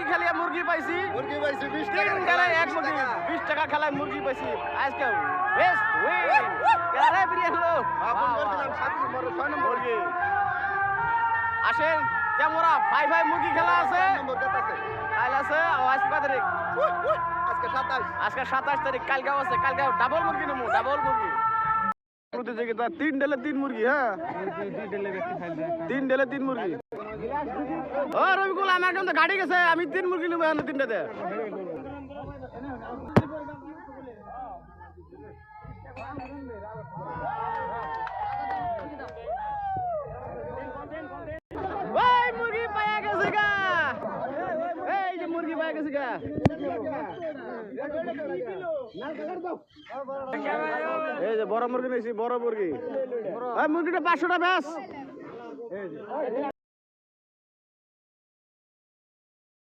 খেলিয়া মুরগি পাইছি 20 টাকা খেলায় এক মুরগি 20 টাকা খেলায় মুরগি পাইছি আজকে বেস্ট উইন খেলায় বিরিয়ানি হলো আপন বলছিলাম 7 নম্বর 6 নম্বর মুরগি আসেন কেমরা ভাই ভাই মুরগি খেলা আছে নম্বর কত আছে কাল আছে আজকে কত তারিখ আজকে 27 আজকে 27 তারিখ কালকেও আছে কালকে ডাবল মুরগি নেবো ডাবল মুরগি প্রতিযোগিতা 3 ডেলে 3 মুরগি হ্যাঁ 3 ডেলে 3 মুরগি ও রবিকুল আমার একদম গাড়ি গেছে আমি 3 মুরগি নেবো এখন 3টাতে ওই মুরগি পায়া গেছে গা এই যে মুরগি পায়া গেছে গা এই যে বড় মুরগি নিয়েছি বড় মুরগি মুরগিটা 500 টাকা ব্যাস